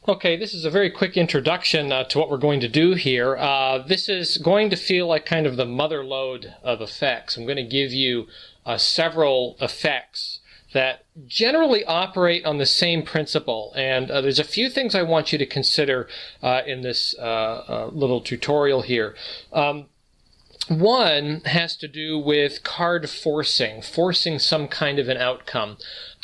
Okay, this is a very quick introduction to what we're going to do here. This is going to feel like kind of the mother lode of effects. I'm going to give you several effects that generally operate on the same principle, and there's a few things I want you to consider in this little tutorial here. One has to do with card forcing some kind of an outcome.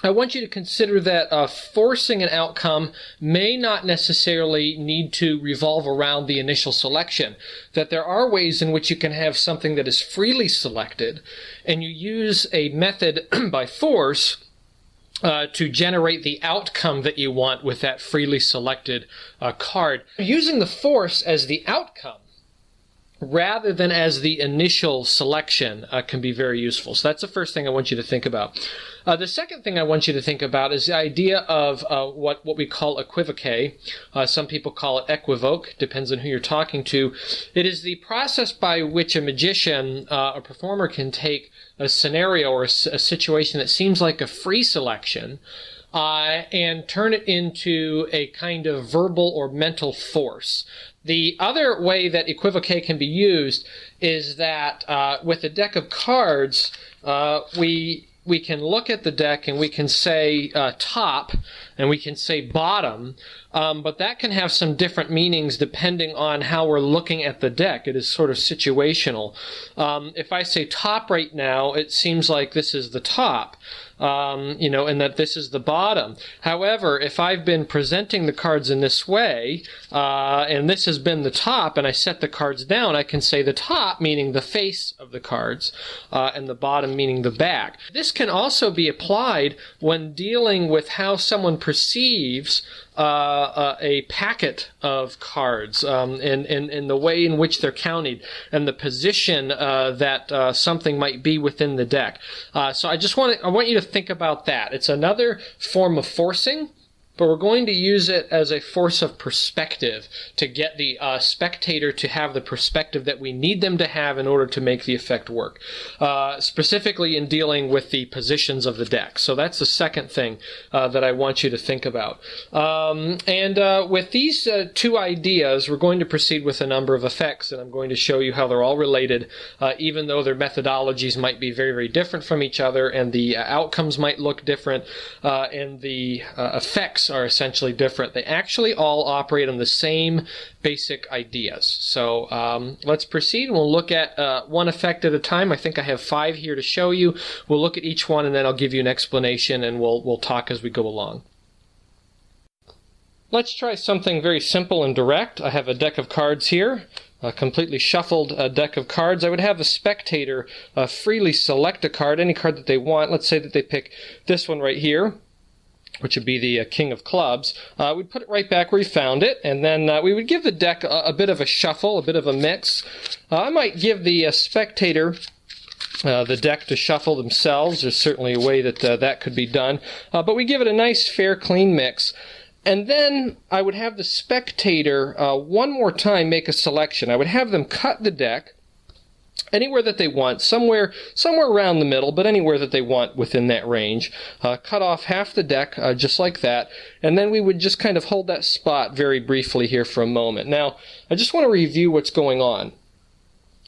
I want you to consider that forcing an outcome may not necessarily need to revolve around the initial selection, that there are ways in which you can have something that is freely selected, and you use a method by force to generate the outcome that you want with that freely selected card. Using the force as the outcome rather than as the initial selection can be very useful. So that's the first thing I want you to think about. The second thing I want you to think about is the idea of what we call equivoque. Some people call it equivoque, depends on who you're talking to. It is the process by which a magician, a performer, can take a scenario or a situation that seems like a free selection and turn it into a kind of verbal or mental force. The other way that equivoque can be used is that with a deck of cards, we can look at the deck and we can say top and we can say bottom, but that can have some different meanings depending on how we're looking at the deck. It is sort of situational. If I say top right now, it seems like this is the top. And that this is the bottom. However, if I've been presenting the cards in this way, and this has been the top, and I set the cards down, I can say the top meaning the face of the cards, and the bottom meaning the back. This can also be applied when dealing with how someone perceives a packet of cards, and the way in which they're counted, and the position that something might be within the deck. So I want you to think about that. It's another form of forcing, but we're going to use it as a force of perspective to get the spectator to have the perspective that we need them to have in order to make the effect work, specifically in dealing with the positions of the deck. So that's the second thing that I want you to think about. With these two ideas, we're going to proceed with a number of effects, and I'm going to show you how they're all related, even though their methodologies might be very, very different from each other, and the outcomes might look different, and the effects are essentially different. They actually all operate on the same basic ideas. So let's proceed, and we'll look at one effect at a time. I think I have 5 here to show you. We'll look at each one, and then I'll give you an explanation, and we'll talk as we go along. Let's try something very simple and direct. I have a deck of cards here, a completely shuffled deck of cards. I would have the spectator freely select a card, any card that they want. Let's say that they pick this one right here, which would be the King of Clubs. We'd put it right back where we found it, and then we would give the deck a bit of a shuffle, a bit of a mix. I might give the spectator the deck to shuffle themselves. There's certainly a way that that could be done, but we give it a nice, fair, clean mix. And then I would have the spectator one more time make a selection. I would have them cut the deck anywhere that they want, somewhere around the middle, but anywhere that they want within that range. Cut off half the deck, just like that, and then we would just kind of hold that spot very briefly here for a moment. Now, I just want to review what's going on.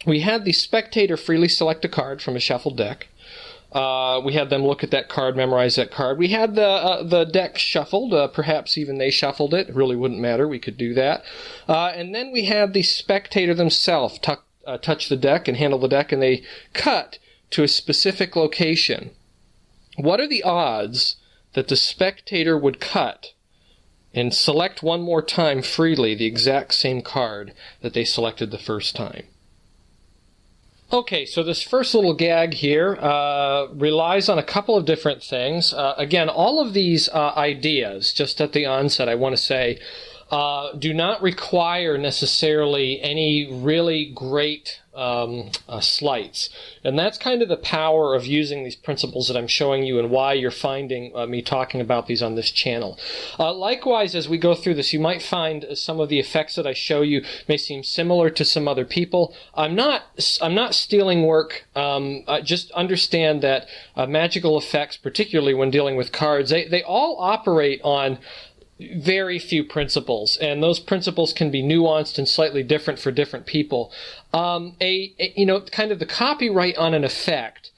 We had the spectator freely select a card from a shuffled deck. We had them look at that card, memorize that card. We had the deck shuffled. Perhaps even they shuffled it. It really wouldn't matter. We could do that. And then we had the spectator themselves touch the deck and handle the deck, and they cut to a specific location. What are the odds that the spectator would cut and select one more time freely the exact same card that they selected the first time? Okay, so this first little gag here relies on a couple of different things. Again, all of these ideas, just at the onset, I want to say, do not require necessarily any really great sleights. And that's kind of the power of using these principles that I'm showing you and why you're finding me talking about these on this channel. Likewise, as we go through this, you might find some of the effects that I show you may seem similar to some other people. I'm not stealing work. Just understand that magical effects, particularly when dealing with cards, they all operate on Very few principles, and those principles can be nuanced and slightly different for different people. Kind of the copyright on an effect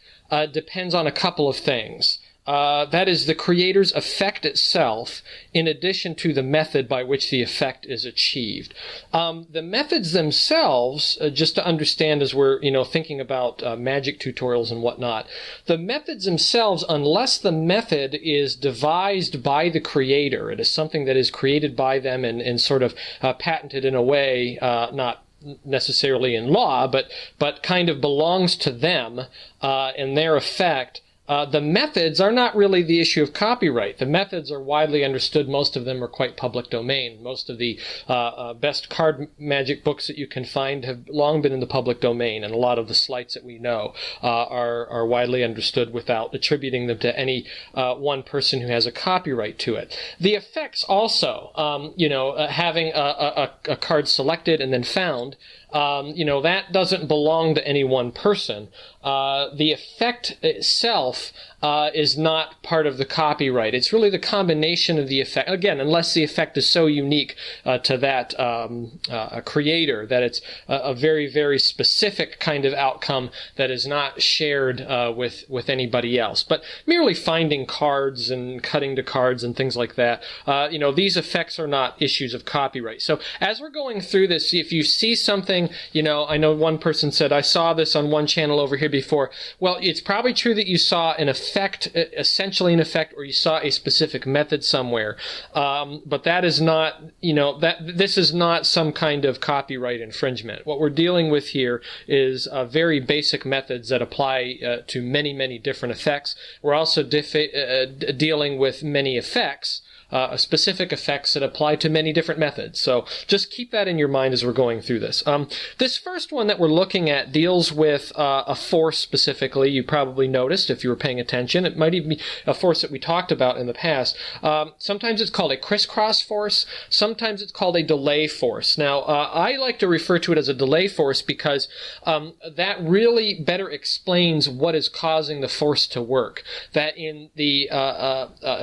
depends on a couple of things. That is the creator's effect itself, in addition to the method by which the effect is achieved. The methods themselves, just to understand as we're, thinking about magic tutorials and whatnot, the methods themselves, unless the method is devised by the creator, it is something that is created by them and sort of patented in a way, not necessarily in law, but kind of belongs to them and their effect. The methods are not really the issue of copyright. The methods are widely understood. Most of them are quite public domain. Most of the best card magic books that you can find have long been in the public domain, and a lot of the sleights that we know are widely understood without attributing them to any one person who has a copyright to it. The effects also, having a card selected and then found, that doesn't belong to any one person. The effect itself is not part of the copyright. It's really the combination of the effect. Again, unless the effect is so unique to that creator that it's a very, very specific kind of outcome that is not shared with anybody else. But merely finding cards and cutting to cards and things like that, these effects are not issues of copyright. So as we're going through this, if you see something, I know one person said, I saw this on one channel over here before. Well, it's probably true that you saw an effect, essentially an effect, or you saw a specific method somewhere. But that is not, this is not some kind of copyright infringement. What we're dealing with here is very basic methods that apply to many, many different effects. We're also dealing with many effects, specific effects that apply to many different methods. So just keep that in your mind as we're going through this. This first one that we're looking at deals with a force specifically. You probably noticed if you were paying attention. It might even be a force that we talked about in the past. Sometimes it's called a crisscross force. Sometimes it's called a delay force. Now, I like to refer to it as a delay force because that really better explains what is causing the force to work. That in the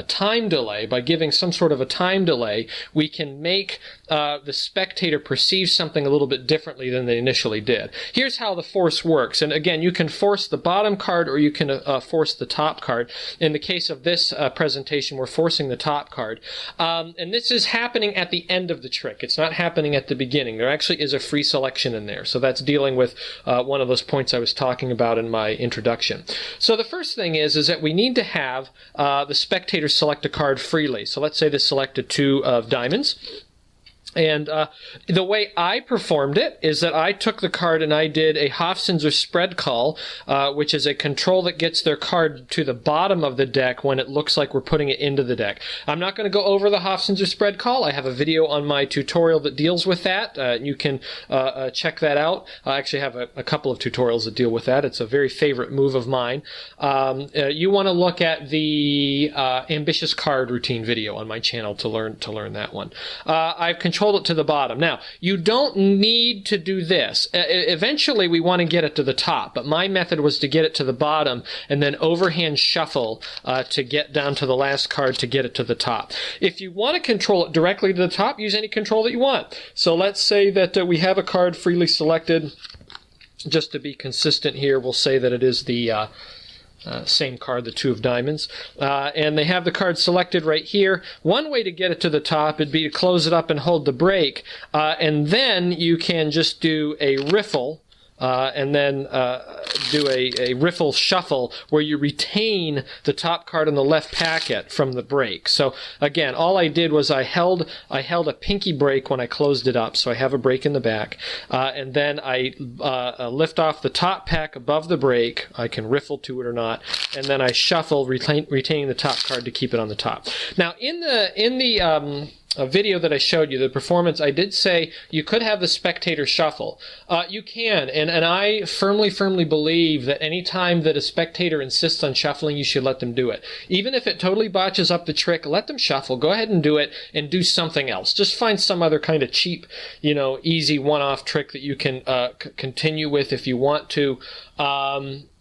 time delay, by giving some sort of a time delay, we can make the spectator perceive something a little bit differently than they initially did. Here's how the force works. And again, you can force the bottom card or you can force the top card. In the case of this presentation, we're forcing the top card. And this is happening at the end of the trick. It's not happening at the beginning. There actually is a free selection in there. So that's dealing with one of those points I was talking about in my introduction. So the first thing is that we need to have the spectator select a card freely. So let's say this selected 2 of diamonds. And the way I performed it is that I took the card and I did a Hofzinser spread call, which is a control that gets their card to the bottom of the deck when it looks like we're putting it into the deck. I'm not going to go over the Hofzinser spread call. I have a video on my tutorial that deals with that. You can check that out. I actually have a couple of tutorials that deal with that. It's a very favorite move of mine. You want to look at the ambitious card routine video on my channel to learn that one. I've controlled it to the bottom. Now, you don't need to do this. Eventually, we want to get it to the top, but my method was to get it to the bottom and then overhand shuffle to get down to the last card to get it to the top. If you want to control it directly to the top, use any control that you want. So let's say that we have a card freely selected. Just to be consistent here, we'll say that it is the same card, the 2 of diamonds. And they have the card selected right here. One way to get it to the top would be to close it up and hold the break. And then you can just do a riffle. And then do a riffle shuffle where you retain the top card in the left packet from the break. So again, all I did was I held a pinky break when I closed it up, so I have a break in the back. And then I lift off the top pack above the break. I can riffle to it or not, and then I shuffle, retaining the top card to keep it on the top. Now, in the video that I showed you, the performance, I did say you could have the spectator shuffle. You can, and I firmly believe that any time that a spectator insists on shuffling, you should let them do it. Even if it totally botches up the trick, let them shuffle. Go ahead and do it, and do something else. Just find some other kind of cheap, easy one-off trick that you can continue with if you want to.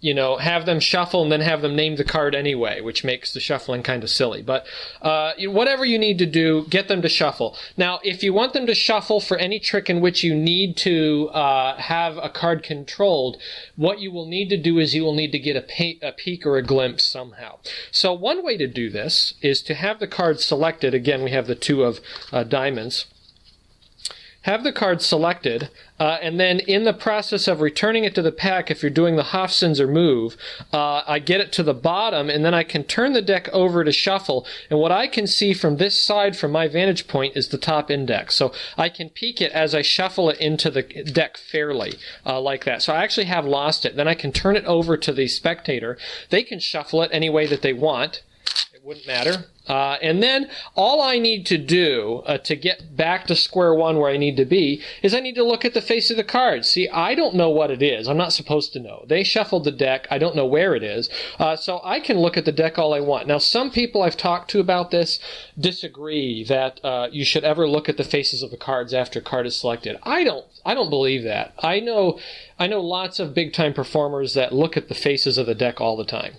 have them shuffle and then have them name the card anyway, which makes the shuffling kind of silly. But whatever you need to do, get them to shuffle. Now, if you want them to shuffle for any trick in which you need to have a card controlled, what you will need to do is you will need to get a peek or a glimpse somehow. So one way to do this is to have the card selected. Again, we have the 2 of diamonds. Have the card selected, and then in the process of returning it to the pack, if you're doing the Hofzinser move, I get it to the bottom, and then I can turn the deck over to shuffle, and what I can see from this side, from my vantage point, is the top index. So I can peek it as I shuffle it into the deck fairly, like that. So I actually have lost it. Then I can turn it over to the spectator. They can shuffle it any way that they want. It wouldn't matter. And then all I need to do to get back to square one where I need to be is I need to look at the face of the card. See, I don't know what it is. I'm not supposed to know. They shuffled the deck. I don't know where it is. So I can look at the deck all I want. Now, some people I've talked to about this disagree that you should ever look at the faces of the cards after a card is selected. I don't believe that. I know lots of big-time performers that look at the faces of the deck all the time.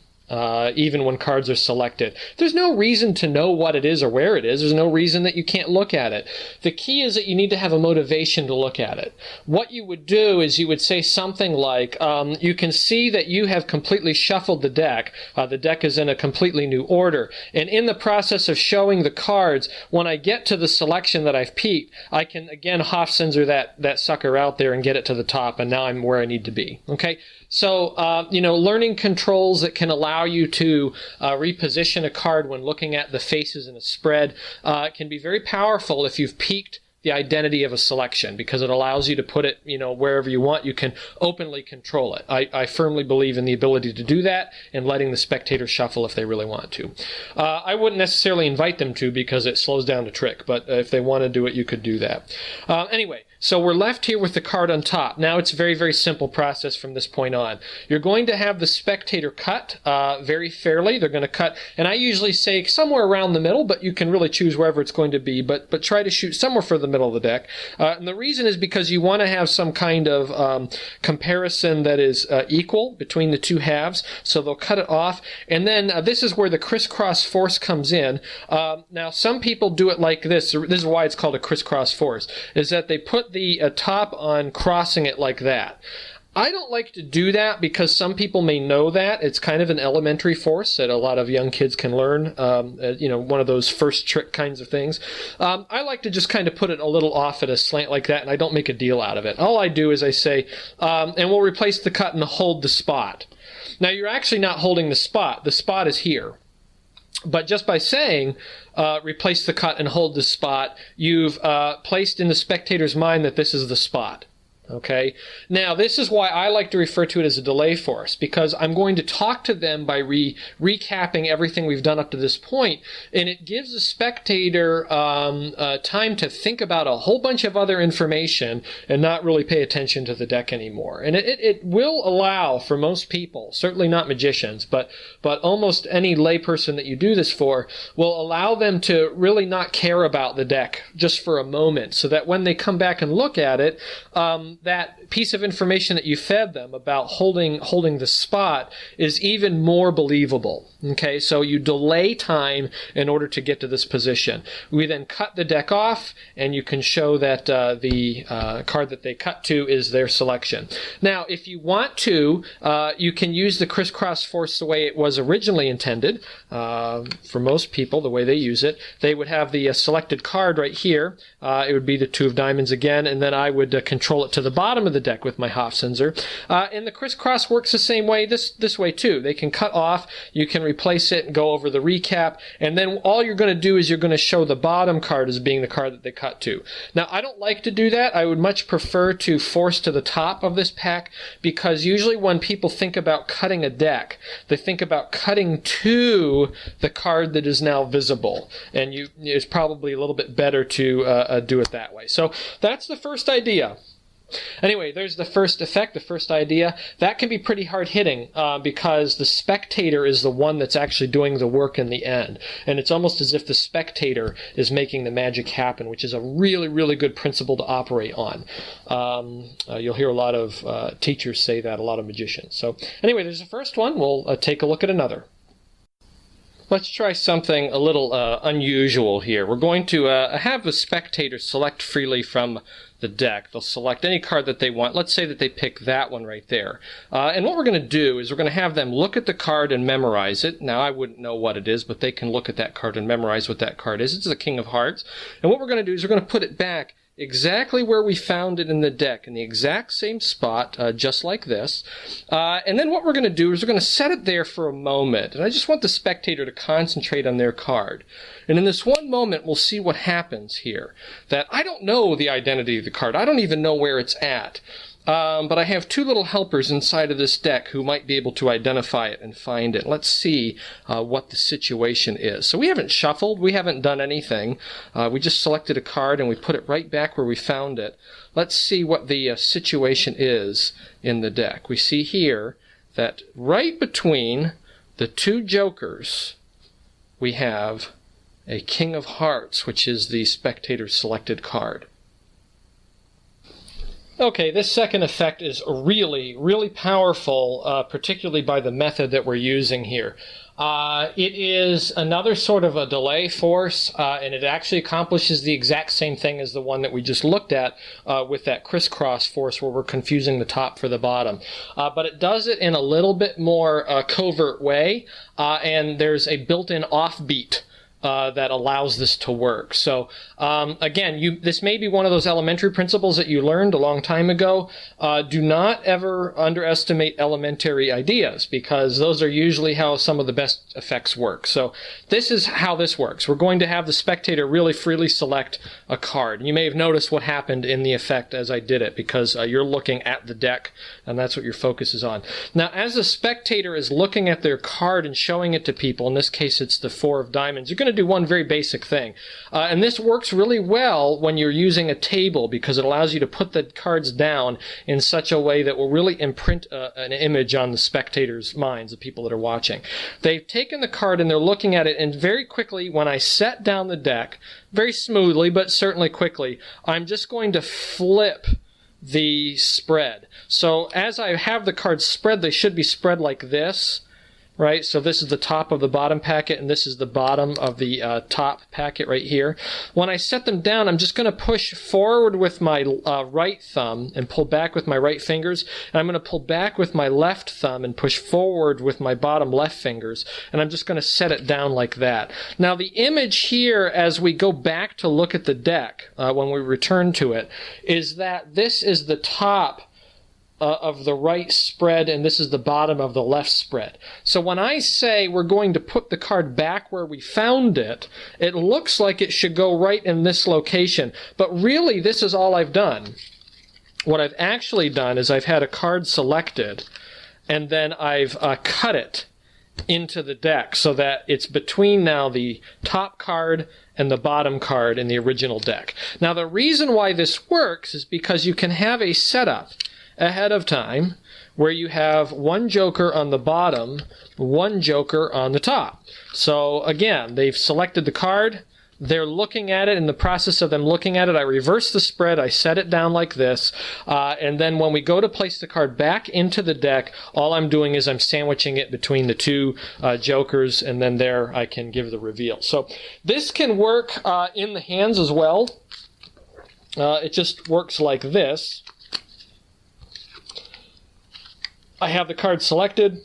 Even when cards are selected. There's no reason to know what it is or where it is. There's no reason that you can't look at it. The key is that you need to have a motivation to look at it. What you would do is you would say something like, you can see that you have completely shuffled the deck. The deck is in a completely new order. And in the process of showing the cards, when I get to the selection that I've peeked, I can again Hofzinser that sucker out there and get it to the top, and now I'm where I need to be. Okay? So, learning controls that can allow you to reposition a card when looking at the faces in a spread can be very powerful if you've peeked the identity of a selection, because it allows you to put it, wherever you want. You can openly control it. I firmly believe in the ability to do that and letting the spectator shuffle if they really want to. I wouldn't necessarily invite them to because it slows down the trick, but if they want to do it, you could do that. Anyway, so we're left here with the card on top. Now it's a very, very simple process from this point on. You're going to have the spectator cut very fairly. They're going to cut, and I usually say somewhere around the middle, but you can really choose wherever it's going to be, but try to shoot somewhere for the middle of the deck. And the reason is because you want to have some kind of comparison that is equal between the two halves, so they'll cut it off. And then this is where the crisscross force comes in. Now, some people do it like this. This is why it's called a crisscross force, is that they put the top on crossing it like that. I don't like to do that because some people may know that. It's kind of an elementary force that a lot of young kids can learn, one of those first trick kinds of things. I like to just kind of put it a little off at a slant like that, and I don't make a deal out of it. All I do is I say, and we'll replace the cut and hold the spot. Now, you're actually not holding the spot. The spot is here. But just by saying, replace the cut and hold the spot, you've placed in the spectator's mind that this is the spot. Okay. Now, this is why I like to refer to it as a delay force, because I'm going to talk to them by recapping everything we've done up to this point, and it gives the spectator time to think about a whole bunch of other information and not really pay attention to the deck anymore. And it will allow for most people, certainly not magicians, but almost any layperson that you do this for, will allow them to really not care about the deck just for a moment, so that when they come back and look at it, that piece of information that you fed them about holding the spot is even more believable. Okay, so you delay time in order to get to this position. We then cut the deck off, and you can show that the card that they cut to is their selection. Now, if you want to, you can use the crisscross force the way it was originally intended. For most people, the way they use it, they would have the selected card right here. It would be the 2 of diamonds again, and then I would control it to the bottom of the deck with my Hofzinser. And the crisscross works the same way this way too. They can cut off, you can replace it and go over the recap, and then all you're going to do is you're going to show the bottom card as being the card that they cut to. Now, I don't like to do that. I would much prefer to force to the top of this pack, because usually when people think about cutting a deck, they think about cutting to the card that is now visible, and it's probably a little bit better to do it that way. So that's the first idea. anyway, there's the first effect, the first idea. That can be pretty hard-hitting because the spectator is the one that's actually doing the work in the end. And it's almost as if the spectator is making the magic happen, which is a really, really good principle to operate on. You'll hear a lot of teachers say that, a lot of magicians. So anyway, there's the first one. We'll take a look at another. Let's try something a little unusual here. We're going to have the spectator select freely from the deck. They'll select any card that they want. Let's say that they pick that one right there. And what we're going to do is we're going to have them look at the card and memorize it. Now, I wouldn't know what it is, but they can look at that card and memorize what that card is. It's the King of Hearts. And what we're going to do is we're going to put it back exactly where we found it in the deck, in the exact same spot, just like this. And then what we're going to do is we're going to set it there for a moment. And I just want the spectator to concentrate on their card. And in this one moment, we'll see what happens here. That I don't know the identity of the card. I don't even know where it's at. But I have two little helpers inside of this deck who might be able to identify it and find it. Let's see what the situation is. So we haven't shuffled. We haven't done anything. We just selected a card and we put it right back where we found it. Let's see what the situation is in the deck. We see here that right between the two jokers, we have a King of Hearts, which is the spectator's selected card. Okay, this second effect is really, really powerful, particularly by the method that we're using here. It is another sort of a delay force, and it actually accomplishes the exact same thing as the one that we just looked at with that crisscross force where we're confusing the top for the bottom. But it does it in a little bit more covert way, and there's a built-in offbeat that allows this to work. So again, this may be one of those elementary principles that you learned a long time ago. Do not ever underestimate elementary ideas, because those are usually how some of the best effects work. So this is how this works. We're going to have the spectator really freely select a card. You may have noticed what happened in the effect as I did it, because you're looking at the deck, and that's what your focus is on. Now, as the spectator is looking at their card and showing it to people, in this case it's the 4 of diamonds, you're going to do one very basic thing. And this works really well when you're using a table, because it allows you to put the cards down in such a way that will really imprint an image on the spectators' minds, the people that are watching. They've taken the card and they're looking at it, and very quickly, when I set down the deck, very smoothly but certainly quickly, I'm just going to flip the spread. So as I have the cards spread, they should be spread like this. Right, so this is the top of the bottom packet, and this is the bottom of the top packet right here. When I set them down, I'm just going to push forward with my right thumb and pull back with my right fingers. And I'm going to pull back with my left thumb and push forward with my bottom left fingers. And I'm just going to set it down like that. Now, the image here, as we go back to look at the deck, when we return to it, is that this is the top of the right spread, and this is the bottom of the left spread. So when I say we're going to put the card back where we found it, it looks like it should go right in this location. But really, this is all I've done. What I've actually done is I've had a card selected, and then I've cut it into the deck so that it's between now the top card and the bottom card in the original deck. Now, the reason why this works is because you can have a setup ahead of time where you have one joker on the bottom, one joker on the top. So again, they've selected the card, they're looking at it. In the process of them looking at it, I reverse the spread, I set it down like this, and then when we go to place the card back into the deck, all I'm doing is I'm sandwiching it between the two jokers, and then there I can give the reveal. So this can work in the hands as well. It just works like this. I have the card selected,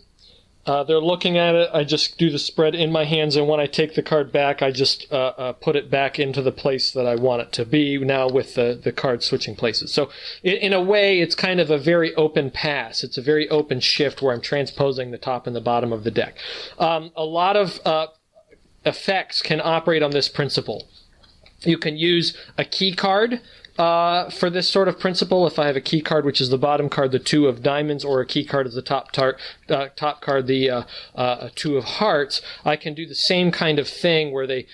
they're looking at it, I just do the spread in my hands, and when I take the card back, I just put it back into the place that I want it to be, now with the card switching places. So in a way, it's kind of a very open pass. It's a very open shift where I'm transposing the top and the bottom of the deck. A lot of effects can operate on this principle. You can use a key card for this sort of principle. If I have a key card, which is the bottom card, the 2 of diamonds, or a key card is the top card, the 2 of hearts, I can do the same kind of thing where they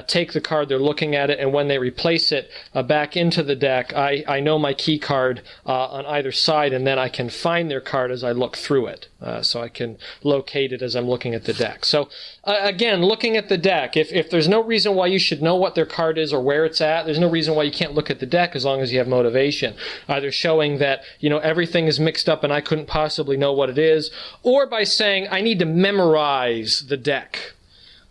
take the card, they're looking at it, and when they replace it back into the deck, I know my key card on either side, and then I can find their card as I look through it. So I can locate it as I'm looking at the deck. So again, looking at the deck, if there's no reason why you should know what their card is or where it's at, there's no reason why you can't look at the deck as long as you have motivation. Either showing that, everything is mixed up and I couldn't possibly know what it is, or by saying I need to memorize the deck.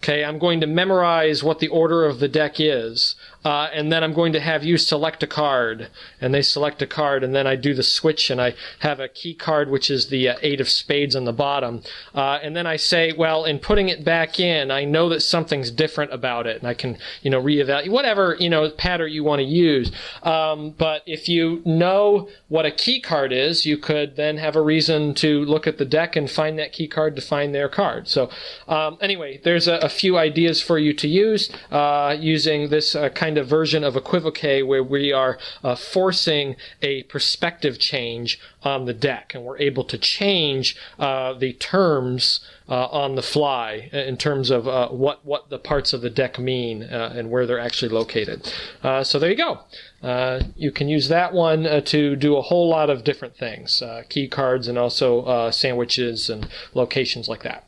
Okay, I'm going to memorize what the order of the deck is, and then I'm going to have you select a card, and they select a card, and then I do the switch, and I have a key card, which is the 8 of spades on the bottom, and then I say, well, in putting it back in, I know that something's different about it, and I can, reevaluate, whatever, pattern you want to use. But if you know what a key card is, you could then have a reason to look at the deck and find that key card to find their card. So anyway, there's a few ideas for you to use using this kind of version of equivoque where we are forcing a perspective change on the deck, and we're able to change the terms on the fly in terms of what the parts of the deck mean and where they're actually located. So there you go. You can use that one to do a whole lot of different things, key cards and also sandwiches and locations like that.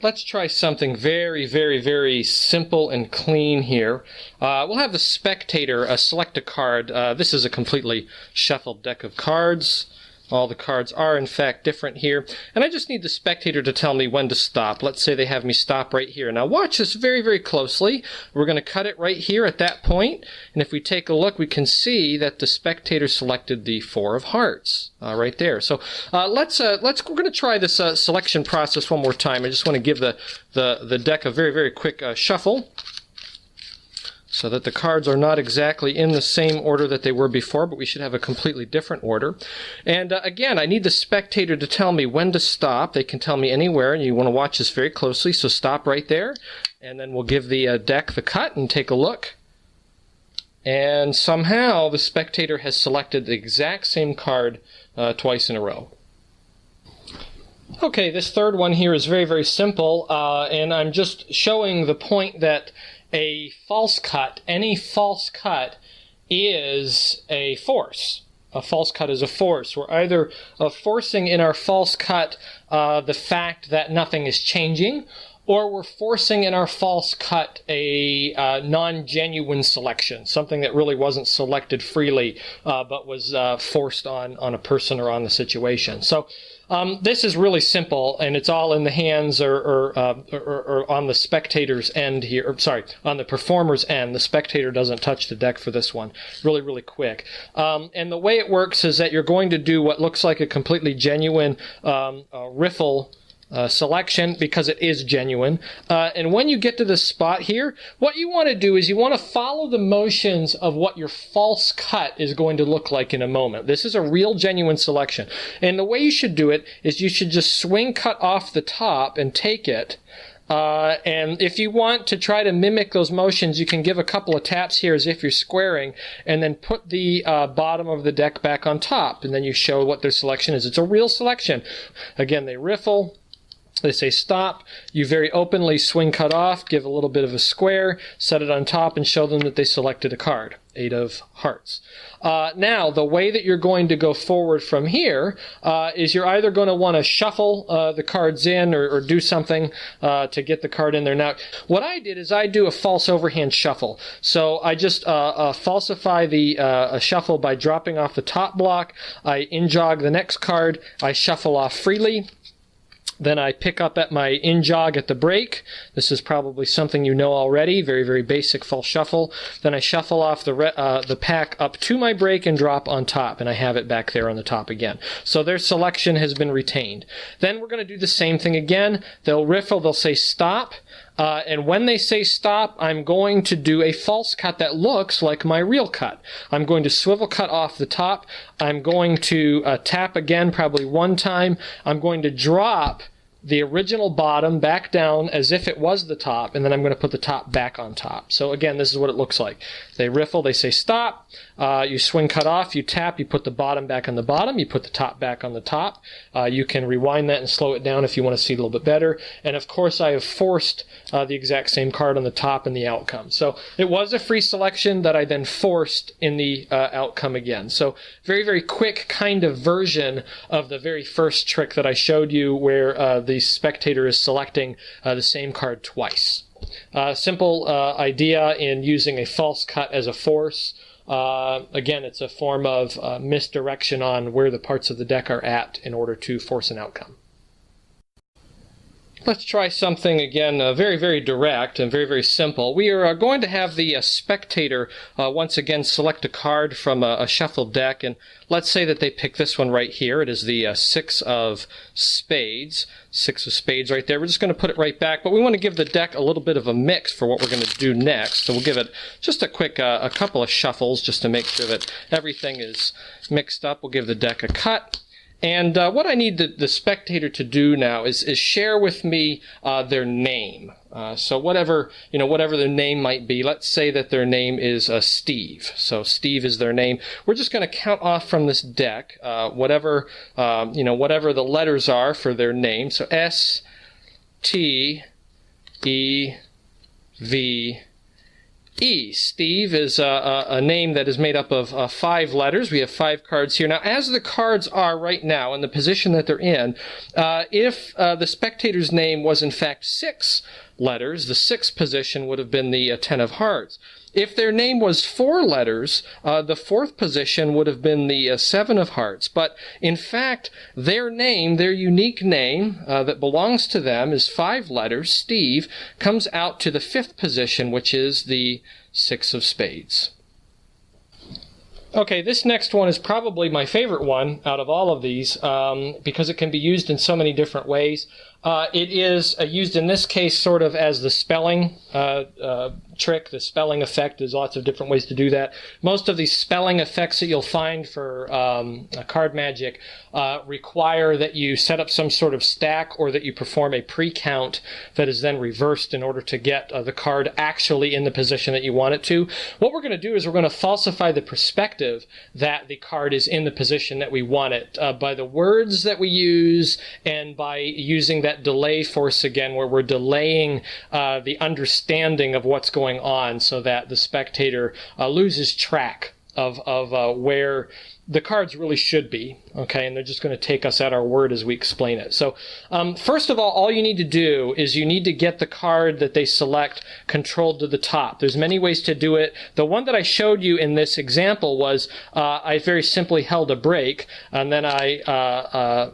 Let's try something very, very, very simple and clean here. We'll have the spectator select a card. This is a completely shuffled deck of cards. All the cards are, in fact, different here. And I just need the spectator to tell me when to stop. Let's say they have me stop right here. Now watch this very, very closely. We're going to cut it right here at that point. And if we take a look, we can see that the spectator selected the 4 of hearts right there. So we're going to try this selection process one more time. I just want to give the deck a very, very quick shuffle, so that the cards are not exactly in the same order that they were before, but we should have a completely different order. And again, I need the spectator to tell me when to stop. They can tell me anywhere, and you want to watch this very closely, so stop right there. And then we'll give the deck the cut and take a look. And somehow the spectator has selected the exact same card twice in a row. Okay, this third one here is very, very simple, and I'm just showing the point that a false cut, any false cut, is a force. A false cut is a force. We're either forcing in our false cut the fact that nothing is changing, or we're forcing in our false cut a non-genuine selection, something that really wasn't selected freely, but was forced on a person or on the situation. So this is really simple, and it's all in the hands or on the spectator's end here. Or, sorry, on the performer's end. The spectator doesn't touch the deck for this one. Really, really quick. And the way it works is that you're going to do what looks like a completely genuine riffle selection, because it is genuine. And when you get to this spot here, what you want to do is you want to follow the motions of what your false cut is going to look like in a moment. This is a real genuine selection. And the way you should do it is you should just swing cut off the top and take it. And if you want to try to mimic those motions, you can give a couple of taps here as if you're squaring, and then put the bottom of the deck back on top, and then you show what their selection is. It's a real selection. Again, they riffle. They say stop. You very openly swing cut off, give a little bit of a square, set it on top, and show them that they selected a card, 8 of hearts. Now, the way that you're going to go forward from here is you're either going to want to shuffle the cards in or do something to get the card in there. Now, what I did is I do a false overhand shuffle. So I just falsify the shuffle by dropping off the top block. I in-jog the next card. I shuffle off freely. Then I pick up at my in-jog at the break. This is probably something you know already. Very, very basic false shuffle. Then I shuffle off the pack up to my break and drop on top, and I have it back there on the top again. So their selection has been retained. Then we're going to do the same thing again. They'll riffle. They'll say stop. And when they say stop, I'm going to do a false cut that looks like my real cut. I'm going to swivel cut off the top. I'm going to tap again, probably one time. I'm going to drop the original bottom back down as if it was the top, and then I'm going to put the top back on top. So again, this is what it looks like. They riffle, they say stop, you swing cut off, you tap, you put the bottom back on the bottom, you put the top back on the top. You can rewind that and slow it down if you want to see it a little bit better. And of course, I have forced the exact same card on the top and the outcome. So it was a free selection that I then forced in the outcome again. So very, very quick kind of version of the very first trick that I showed you where the spectator is selecting the same card twice. Simple idea in using a false cut as a force. Again, it's a form of misdirection on where the parts of the deck are at in order to force an outcome. Let's try something again very, very direct and very, very simple. We are going to have the spectator once again select a card from a shuffled deck, and let's say that they pick this one right here. It is the six of spades. Six of spades right there. We're just going to put it right back, but we want to give the deck a little bit of a mix for what we're going to do next. So we'll give it just a quick a couple of shuffles just to make sure that everything is mixed up. We'll give the deck a cut. And what I need the spectator to do now is share with me their name. So whatever their name might be. Let's say that their name is Steve. So Steve is their name. We're just going to count off from this deck whatever the letters are for their name. So S, T, E, V, E. Steve is a name that is made up of 5 letters. We have 5 cards here. Now, as the cards are right now in the position that they're in, if the spectator's name was in fact 6 letters, the 6th position would have been the 10 of hearts. If their name was 4 letters, the 4th position would have been the 7 of hearts. But in fact, their name, their unique name that belongs to them is 5 letters, Steve, comes out to the 5th position, which is the 6 of spades. Okay, this next one is probably my favorite one out of all of these because it can be used in so many different ways. It is used in this case sort of as the spelling trick, the spelling effect. There's lots of different ways to do that. Most of these spelling effects that you'll find for card magic require that you set up some sort of stack or that you perform a pre-count that is then reversed in order to get the card actually in the position that you want it to. What we're going to do is we're going to falsify the perspective that the card is in the position that we want it by the words that we use and by using that delay force again, where we're delaying the understanding of what's going on so that the spectator loses track of where the cards really should be, okay, and they're just going to take us at our word as we explain it. So first of all you need to do is you need to get the card that they select controlled to the top. There's many ways to do it. The one that I showed you in this example was I very simply held a break, and then I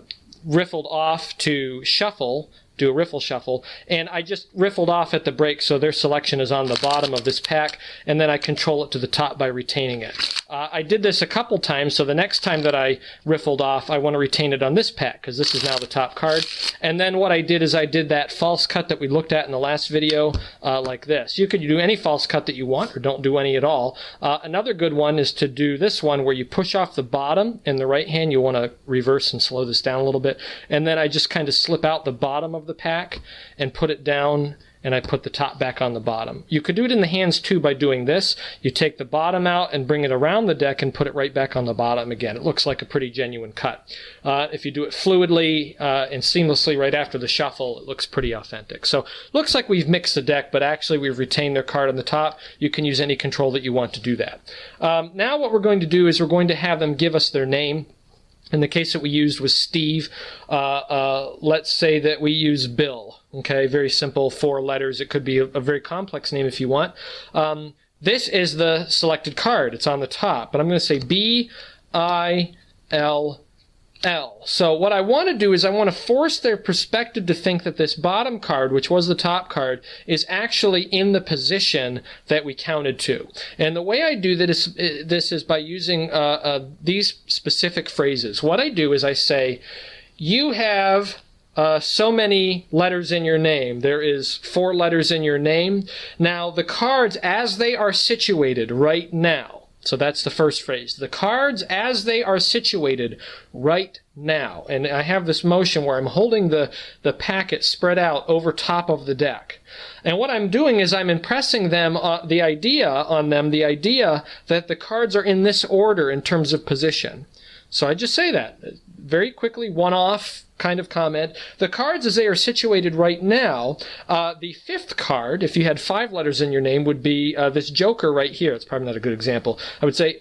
riffled off to shuffle, do a riffle shuffle, and I just riffled off at the break so their selection is on the bottom of this pack, and then I control it to the top by retaining it. I did this a couple times, so the next time that I riffled off, I want to retain it on this pack, because this is now the top card. And then what I did is I did that false cut that we looked at in the last video, like this. You could do any false cut that you want, or don't do any at all. Another good one is to do this one where you push off the bottom in the right hand. You want to reverse and slow this down a little bit. And then I just kind of slip out the bottom of the pack and put it down, and I put the top back on the bottom. You could do it in the hands too by doing this. You take the bottom out and bring it around the deck and put it right back on the bottom again. It looks like a pretty genuine cut. If you do it fluidly and seamlessly right after the shuffle, it looks pretty authentic. So looks like we've mixed the deck, but actually we've retained their card on the top. You can use any control that you want to do that. Now what we're going to do is we're going to have them give us their name. In the case that we used was Steve, let's say that we use Bill. Okay, very simple, 4 letters. It could be a very complex name if you want. This is the selected card. It's on the top, but I'm going to say B-I-L-L. So what I want to do is I want to force their perspective to think that this bottom card, which was the top card, is actually in the position that we counted to. And the way I do this is by using these specific phrases. What I do is I say, you have so many letters in your name. There is 4 letters in your name. Now, the cards, as they are situated right now, So that's the first phrase. The cards as they are situated right now. And I have this motion where I'm holding the packet spread out over top of the deck. And what I'm doing is I'm impressing them, the idea that the cards are in this order in terms of position. So I just say that very quickly, one-off kind of comment. The cards as they are situated right now, the fifth card, if you had 5 letters in your name, would be this joker right here. It's probably not a good example. I would say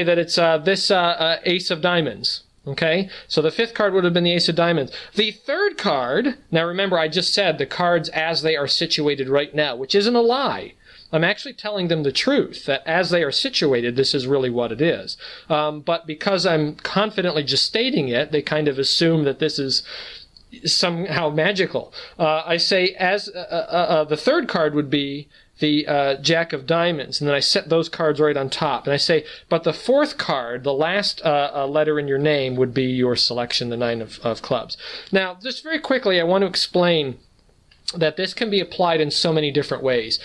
that it's this ace of diamonds. Okay, so the fifth card would have been the ace of diamonds. The third card, now remember I just said the cards as they are situated right now, which isn't a lie. I'm actually telling them the truth, that as they are situated, this is really what it is. But because I'm confidently just stating it, they kind of assume that this is somehow magical. I say as the third card would be the Jack of Diamonds, and then I set those cards right on top. And I say, but the fourth card, the last letter in your name, would be your selection, the Nine of Clubs. Now, just very quickly, I want to explain that this can be applied in so many different ways.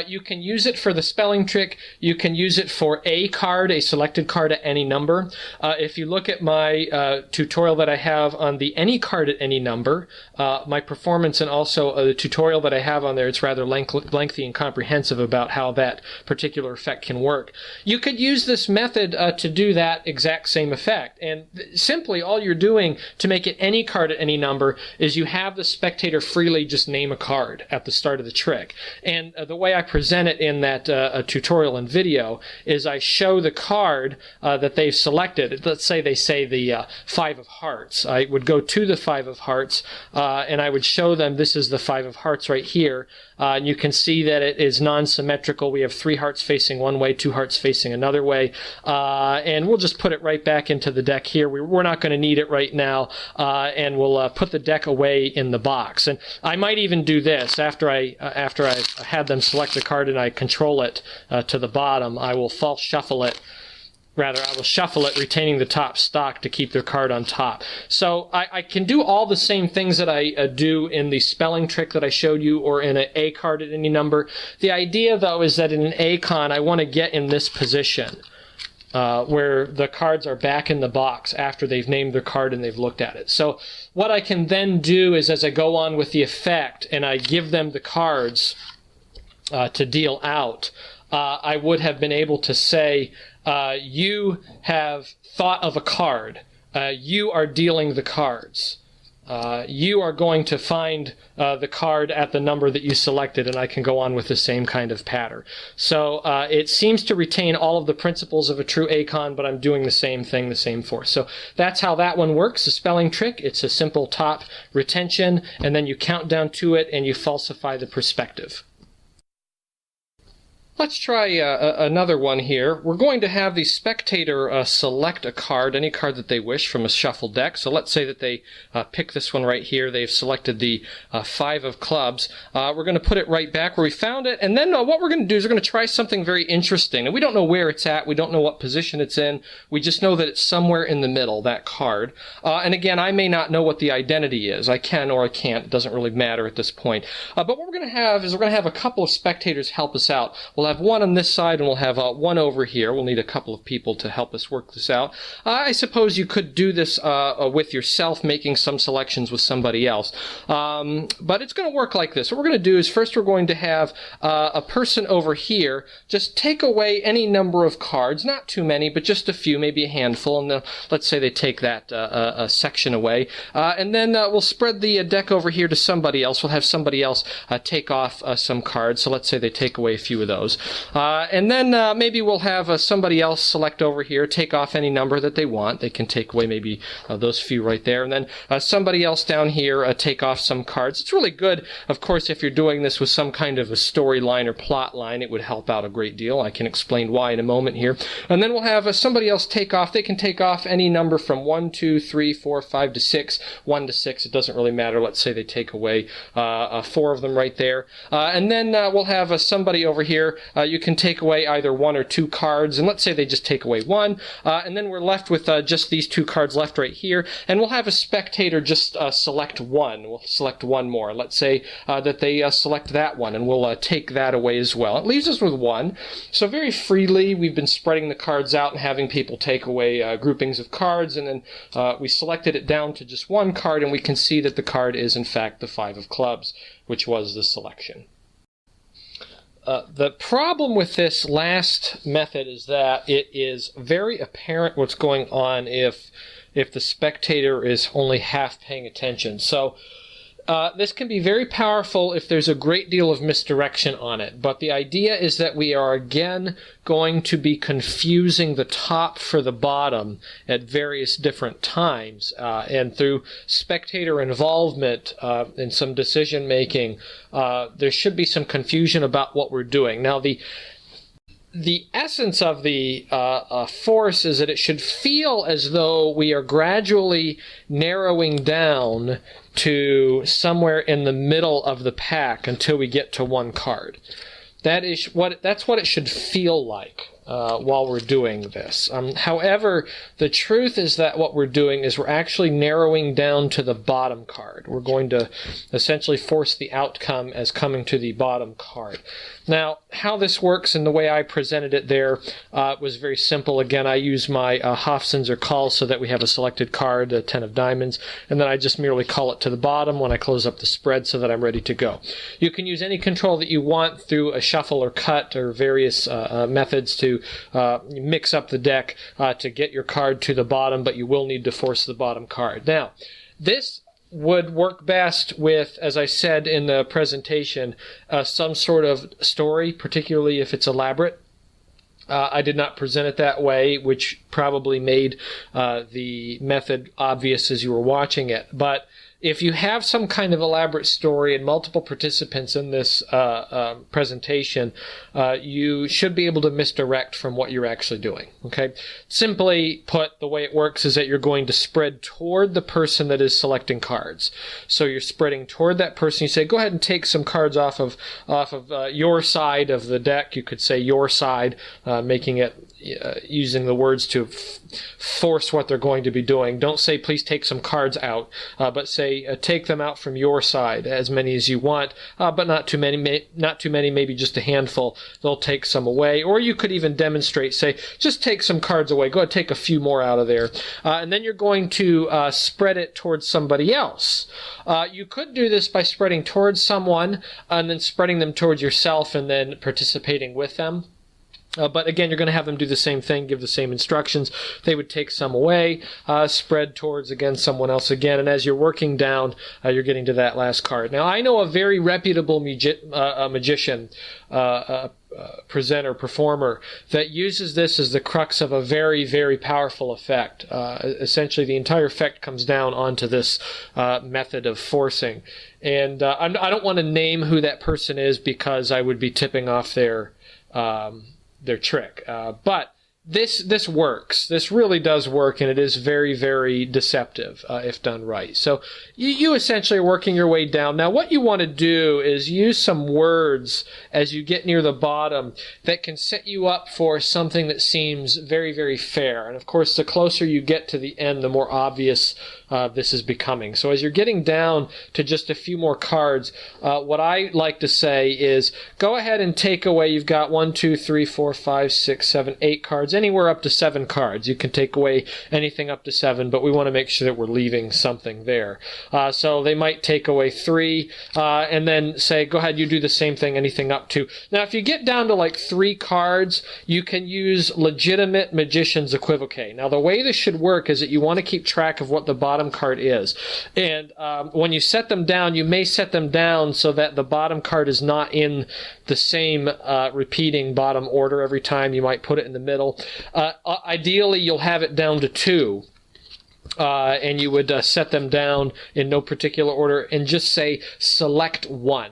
You can use it for the spelling trick. You can use it for a card, a selected card at any number. If you look at my tutorial that I have on the any card at any number, my performance, and also the tutorial that I have on there, it's rather lengthy and comprehensive about how that particular effect can work. You could use this method to do that exact same effect. And simply all you're doing to make it any card at any number is you have the spectator freely just name a card at the start of the trick. And the way I present it in that tutorial and video is I show the card that they've selected. Let's say they say the 5 of hearts. I would go to the 5 of hearts and I would show them this is the 5 of hearts right here. And you can see that it is non-symmetrical. We have 3 hearts facing one way, 2 hearts facing another way. And we'll just put it right back into the deck here. We're not going to need it right now. And we'll put the deck away in the box. And I might even do this after I had them select a card and I control it to the bottom. I will false shuffle it. Rather, I will shuffle it, retaining the top stock to keep their card on top. So I can do all the same things that I do in the spelling trick that I showed you, or in an A card at any number. The idea, though, is that in an A-con, I want to get in this position where the cards are back in the box after they've named their card and they've looked at it. So what I can then do is, as I go on with the effect and I give them the cards to deal out, I would have been able to say, you have thought of a card. You are dealing the cards. You are going to find the card at the number that you selected, and I can go on with the same kind of pattern. So it seems to retain all of the principles of a true A-con, but I'm doing the same thing, the same force. So that's how that one works, the spelling trick. It's a simple top retention, and then you count down to it, and you falsify the perspective. Let's try another one here. We're going to have the spectator select a card, any card that they wish from a shuffled deck. So let's say that they pick this one right here. They've selected the 5 of clubs. We're going to put it right back where we found it. And then what we're going to do is we're going to try something very interesting. And we don't know where it's at. We don't know what position it's in. We just know that it's somewhere in the middle, that card. And again, I may not know what the identity is. I can or I can't. It doesn't really matter at this point. But what we're going to have is we're going to have a couple of spectators help us out. We'll have one on this side and we'll have one over here. We'll need a couple of people to help us work this out. I suppose you could do this with yourself, making some selections with somebody else. But it's going to work like this. What we're going to do is first we're going to have a person over here just take away any number of cards, not too many, but just a few, maybe a handful, and then let's say they take that section away. And then we'll spread the deck over here to somebody else. We'll have somebody else take off some cards. So let's say they take away a few of those. And then maybe we'll have somebody else select over here, take off any number that they want. They can take away maybe those few right there. And then somebody else down here take off some cards. It's really good, of course, if you're doing this with some kind of a storyline or plot line. It would help out a great deal. I can explain why in a moment here. And then we'll have somebody else take off. They can take off any number from 1, 2, 3, 4, 5 to 6. 1 to 6, it doesn't really matter. Let's say they take away 4 of them right there. And then we'll have somebody over here you can take away either one or two cards, and let's say they just take away one, and then we're left with just these two cards left right here, and we'll have a spectator just select one. We'll select one more. Let's say that they select that one, and we'll take that away as well. It leaves us with one. So very freely, we've been spreading the cards out and having people take away groupings of cards, and then we selected it down to just one card, and we can see that the card is in fact the 5 of clubs, which was the selection. The problem with this last method is that it is very apparent what's going on if the spectator is only half paying attention. So this can be very powerful if there's a great deal of misdirection on it, but the idea is that we are again going to be confusing the top for the bottom at various different times, and through spectator involvement in some decision making, there should be some confusion about what we're doing. Now the essence of the force is that it should feel as though we are gradually narrowing down to somewhere in the middle of the pack until we get to one card. That's what it should feel like while we're doing this. However, the truth is that what we're doing is we're actually narrowing down to the bottom card. We're going to essentially force the outcome as coming to the bottom card. Now, how this works and the way I presented it there was very simple. Again, I use my Hofsens or calls so that we have a selected card, a 10 of diamonds, and then I just merely call it to the bottom when I close up the spread so that I'm ready to go. You can use any control that you want through a shuffle or cut or various methods to mix up the deck to get your card to the bottom, but you will need to force the bottom card. Now, this would work best with, as I said in the presentation, some sort of story, particularly if it's elaborate. I did not present it that way, which probably made the method obvious as you were watching it. But if you have some kind of elaborate story and multiple participants in this presentation, you should be able to misdirect from what you're actually doing. Okay? Simply put, the way it works is that you're going to spread toward the person that is selecting cards. So you're spreading toward that person. You say, go ahead and take some cards off of your side of the deck. You could say your side, making it using the words to force what they're going to be doing. Don't say, please take some cards out, but say, take them out from your side, as many as you want, but not too many, maybe just a handful. They'll take some away. Or you could even demonstrate, say, just take some cards away. Go ahead, take a few more out of there. And then you're going to spread it towards somebody else. You could do this by spreading towards someone and then spreading them towards yourself and then participating with them. But again, you're going to have them do the same thing, give the same instructions. They would take some away, spread towards, again, someone else again. And as you're working down, you're getting to that last card. Now, I know a very reputable magician, presenter, performer, that uses this as the crux of a very, very powerful effect. Essentially, the entire effect comes down onto this method of forcing. And I don't want to name who that person is because I would be tipping off their trick. But this works. This really does work, and it is very, very deceptive if done right. So you essentially are working your way down. Now, what you want to do is use some words as you get near the bottom that can set you up for something that seems very, very fair. And of course, the closer you get to the end, the more obvious this is becoming. So as you're getting down to just a few more cards, what I like to say is go ahead and take away. You've got 1, 2, 3, 4, 5, 6, 7, 8 cards, anywhere up to 7 cards. You can take away anything up to 7, but we want to make sure that we're leaving something there. So they might take away 3 and then say, go ahead, you do the same thing, anything up to. Now, if you get down to like 3 cards, you can use legitimate magician's equivoque. Now, the way this should work is that you want to keep track of what the bottom card is. And when you set them down, you may set them down so that the bottom card is not in the same repeating bottom order every time. You might put it in the middle. Ideally, you'll have it down to 2. And you would set them down in no particular order and just say select 1.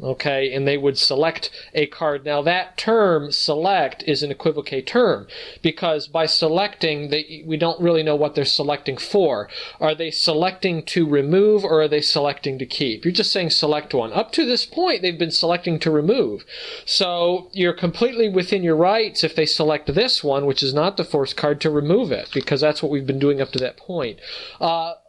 okay, and they would select a card. Now that term, select, is an equivoque term, because by selecting, we don't really know what they're selecting for. Are they selecting to remove, or are they selecting to keep? You're just saying select one. Up to this point, they've been selecting to remove. So you're completely within your rights if they select this one, which is not the force card, to remove it, because that's what we've been doing up to that point.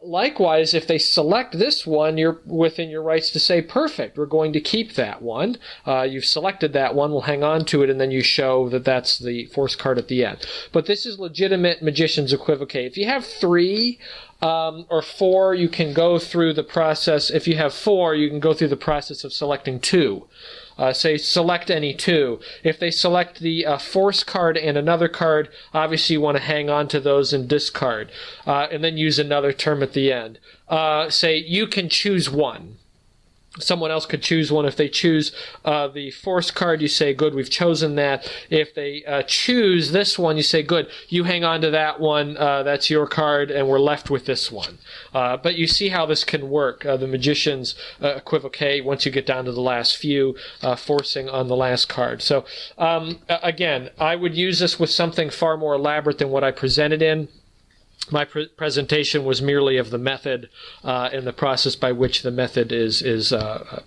Likewise, if they select this one, you're within your rights to say, perfect, we're going to keep that one. You've selected that one, we'll hang on to it, and then you show that that's the force card at the end. But this is legitimate magician's equivoque. If you have 3 or 4, you can go through the process. If you have 4, you can go through the process of selecting 2. Say select any 2. If they select the force card and another card, obviously you want to hang on to those and discard, and then use another term at the end. Say you can choose one. Someone else could choose one. If they choose the force card, you say, good, we've chosen that. If they choose this one, you say, good, you hang on to that one, that's your card, and we're left with this one. But you see how this can work. The magician's equivoque, once you get down to the last few, forcing on the last card. So, again, I would use this with something far more elaborate than what I presented in. My presentation was merely of the method and the process by which the method is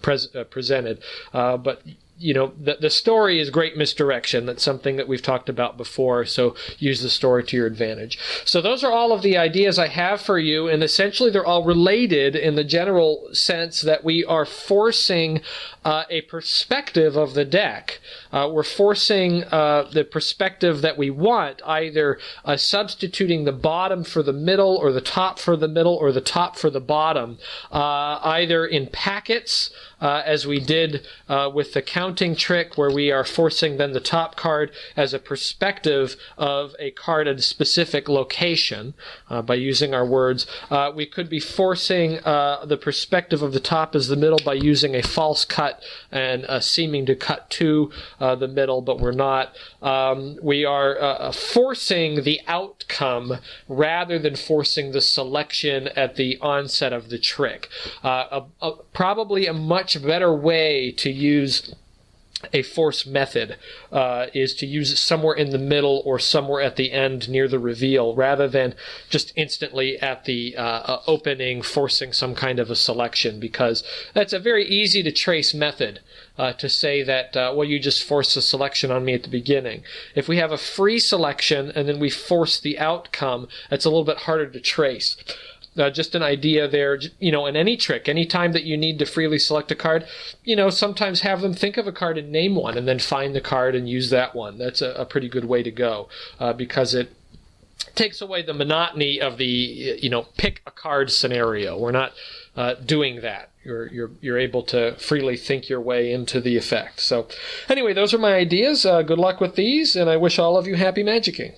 presented. But you know, the story is great misdirection. That's something that we've talked about before, so use the story to your advantage. So those are all of the ideas I have for you, and essentially they're all related in the general sense that we are forcing a perspective of the deck. We're forcing the perspective that we want, either substituting the bottom for the middle, or the top for the middle, or the top for the bottom, either in packets, as we did with the counting trick, where we are forcing then the top card as a perspective of a card at a specific location by using our words. We could be forcing the perspective of the top as the middle by using a false cut and seeming to cut to the middle, but we're not. We are forcing the outcome rather than forcing the selection at the onset of the trick. Probably a much better way to use a force method is to use it somewhere in the middle or somewhere at the end near the reveal, rather than just instantly at the opening forcing some kind of a selection, because that's a very easy to trace method to say that, well, you just forced a selection on me at the beginning. If we have a free selection and then we force the outcome, it's a little bit harder to trace. Just an idea there, you know, in any trick, any time that you need to freely select a card, you know, sometimes have them think of a card and name one, and then find the card and use that one. That's a pretty good way to go, because it takes away the monotony of the, you know, pick a card scenario. We're not doing that. You're able to freely think your way into the effect. So anyway, those are my ideas. Good luck with these, and I wish all of you happy magicking.